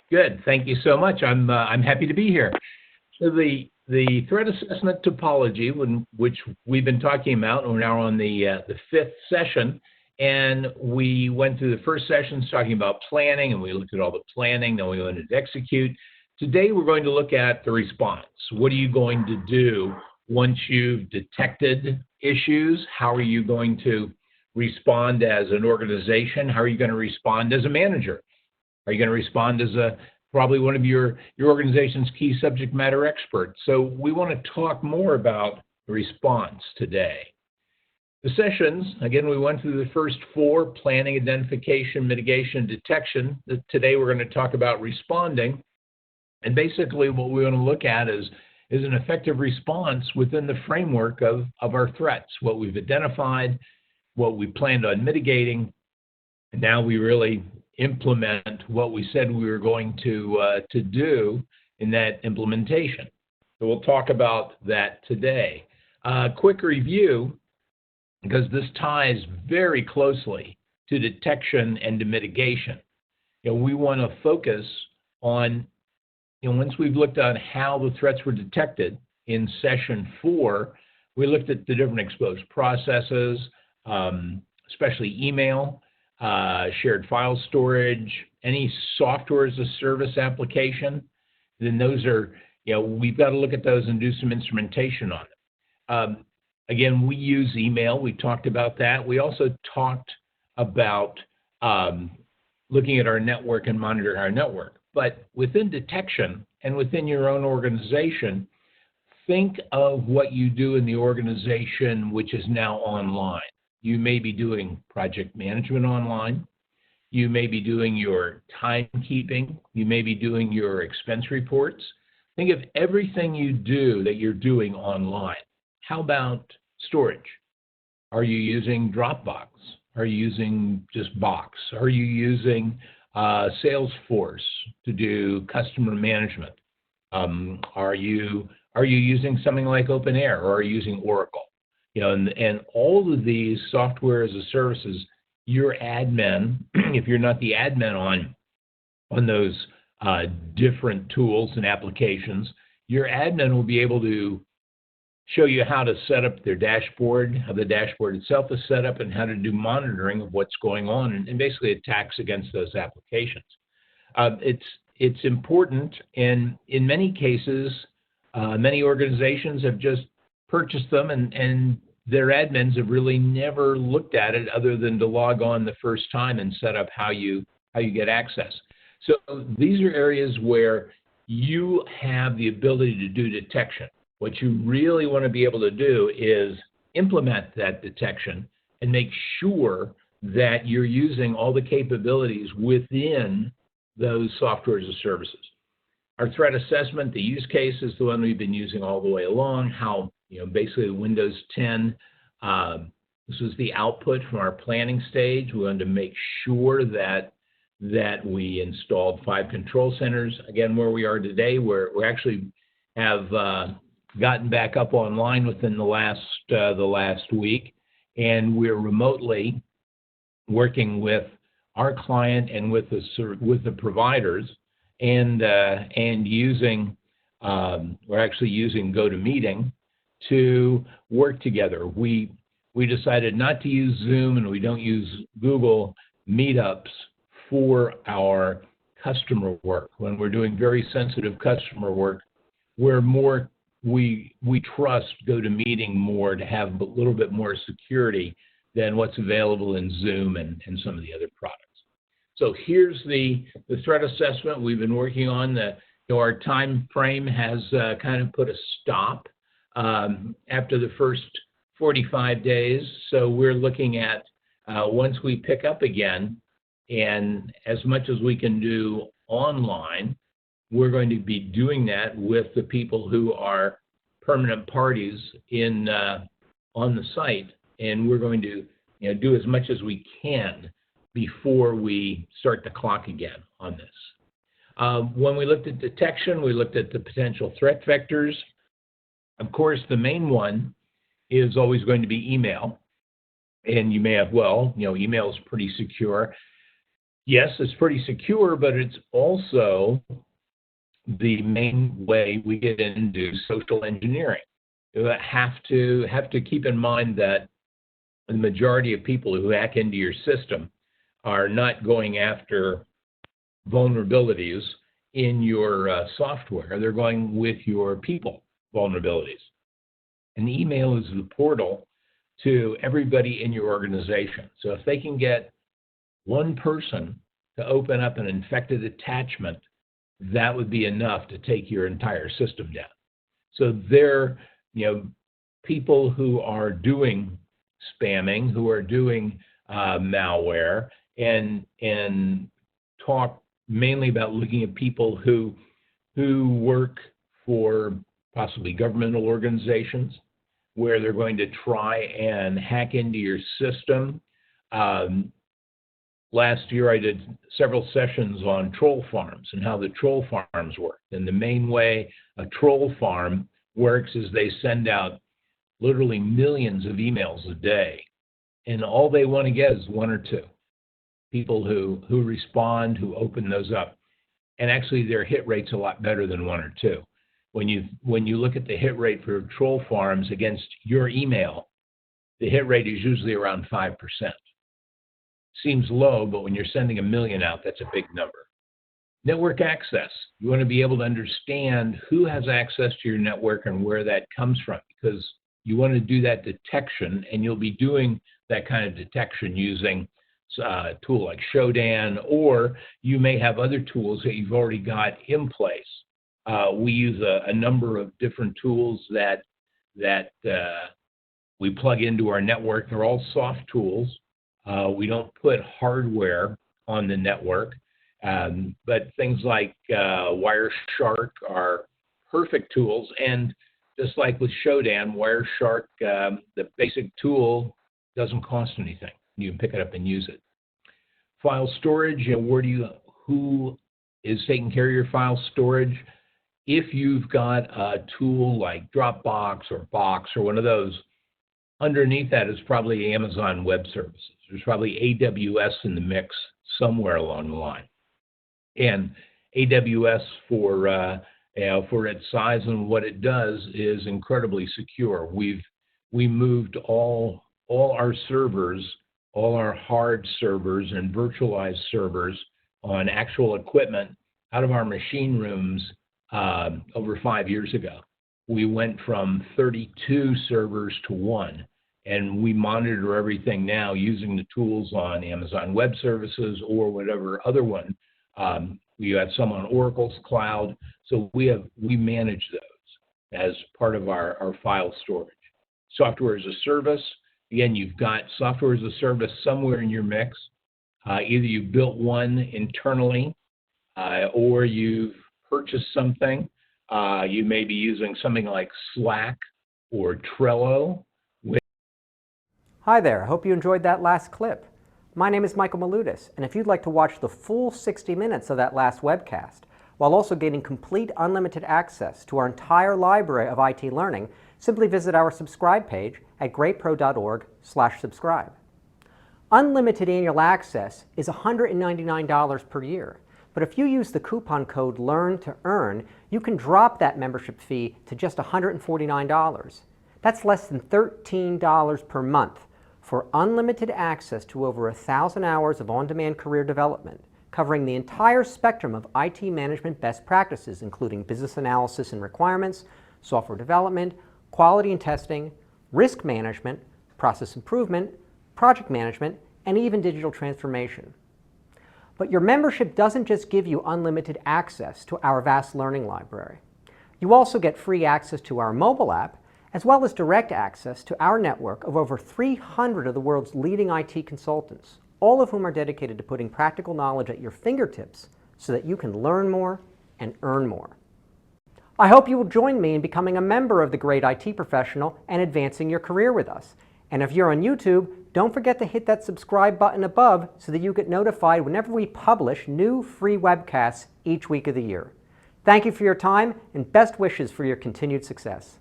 Good. Thank you so much. I'm happy to be here. So the threat assessment topology, which we've been talking about, and we're now on the fifth session, and we went through the first sessions talking about planning, and we looked at all the planning, then we went into execute. Today we're going to look at the response. What are you going to do once you've detected issues? How are you going to respond as an organization? How are you going to respond as a manager? Are you going to respond as probably one of your organization's key subject matter experts? So we want to talk more about the response today. The sessions, again, we went through the first four: planning, identification, mitigation, detection. Today we're going to talk about responding. And basically what we want to look at is an effective response within the framework of our threats, what we've identified, what we planned on mitigating, and now we really implement what we said we were going to do in that implementation. So we'll talk about that today. Quick review, because this ties very closely to detection and to mitigation. We want to focus on, once we've looked at how the threats were detected in session 4, we looked at the different exposed processes, especially email, shared file storage, any software as a service application. Then those are, we've got to look at those and do some instrumentation on it. Again, we use email. We talked about that. We also talked about looking at our network and monitoring our network. But within detection and within your own organization, think of what you do in the organization which is now online. You may be doing project management online. You may be doing your timekeeping. You may be doing your expense reports. Think of everything you do that you're doing online. How about storage? Are you using Dropbox? Are you using just Box? Are you using Salesforce to do customer management? Are you using something like OpenAir, or are you using Oracle? And all of these software as a services, your admin, if you're not the admin on those different tools and applications, your admin will be able to show you how to set up their dashboard, how the dashboard itself is set up, and how to do monitoring of what's going on, and basically attacks against those applications. It's important, and in many cases, many organizations have just purchased them, and their admins have really never looked at it other than to log on the first time and set up how you get access. So these are areas where you have the ability to do detection. What you really want to be able to do is implement that detection and make sure that you're using all the capabilities within those software as a services. Our threat assessment, the use case, is the one we've been using all the way along. How, basically Windows 10, this was the output from our planning stage. We wanted to make sure that we installed 5 control centers. Again, where we are today, we actually have gotten back up online within the last week, and we're remotely working with our client and with the providers, and using we're actually using GoToMeeting to work together. We decided not to use Zoom, and we don't use Google Meetups for our customer work. When we're doing very sensitive customer work, we trust GoToMeeting more to have a little bit more security than what's available in Zoom and some of the other products. So here's the threat assessment we've been working on. Our time frame has kind of put a stop after the first 45 days. So we're looking at once we pick up again, and as much as we can do online, we're going to be doing that with the people who are permanent parties on the site, and we're going to do as much as we can before we start the clock again on this. When we looked at detection, we looked at the potential threat vectors. Of course, the main one is always going to be email. And you may have, email is pretty secure. Yes, it's pretty secure, but it's also the main way we get into social engineering. You have to keep in mind that the majority of people who hack into your system are not going after vulnerabilities in your software. They're going with your people vulnerabilities. And email is the portal to everybody in your organization. So if they can get one person to open up an infected attachment, that would be enough to take your entire system down. So there, people who are doing spamming, who are doing malware, and talk mainly about looking at people who work for possibly governmental organizations, where they're going to try and hack into your system. Last year, I did several sessions on troll farms and how the troll farms work. And the main way a troll farm works is they send out literally millions of emails a day. And all they want to get is one or two people who respond, who open those up. And actually, their hit rate's a lot better than one or two. When you look at the hit rate for troll farms against your email, the hit rate is usually around 5%. Seems low, but when you're sending 1 million out, that's a big number. Network access. You want to be able to understand who has access to your network and where that comes from, because you want to do that detection, and you'll be doing that kind of detection using a tool like Shodan, or you may have other tools that you've already got in place. We use a number of different tools that we plug into our network. They're all soft tools. We don't put hardware on the network, but things like Wireshark are perfect tools. And just like with Shodan, Wireshark, the basic tool doesn't cost anything. You can pick it up and use it. File storage, who is taking care of your file storage? If you've got a tool like Dropbox or Box or one of those, underneath that is probably Amazon Web Services. There's probably AWS in the mix somewhere along the line. And AWS, for its size and what it does, is incredibly secure. We moved all our servers, all our hard servers and virtualized servers on actual equipment out of our machine rooms over 5 years ago. We went from 32 servers to 1. And we monitor everything now using the tools on Amazon Web Services or whatever other one. We have some on Oracle's cloud. So we manage those as part of our file storage. Software as a service. Again, you've got software as a service somewhere in your mix. Either you built one internally or you've purchased something. You may be using something like Slack or Trello. Hi there, I hope you enjoyed that last clip. My name is Michael Malutis, and if you'd like to watch the full 60 minutes of that last webcast, while also gaining complete unlimited access to our entire library of IT learning, simply visit our subscribe page at greatpro.org/subscribe. Unlimited annual access is $199 per year, but if you use the coupon code LEARN2EARN, you can drop that membership fee to just $149. That's less than $13 per month for unlimited access to over 1,000 hours of on-demand career development, covering the entire spectrum of IT management best practices, including business analysis and requirements, software development, quality and testing, risk management, process improvement, project management, and even digital transformation. But your membership doesn't just give you unlimited access to our vast learning library. You also get free access to our mobile app, as well as direct access to our network of over 300 of the world's leading IT consultants, all of whom are dedicated to putting practical knowledge at your fingertips so that you can learn more and earn more. I hope you will join me in becoming a member of the Great IT Professional and advancing your career with us. And if you're on YouTube, don't forget to hit that subscribe button above so that you get notified whenever we publish new free webcasts each week of the year. Thank you for your time and best wishes for your continued success.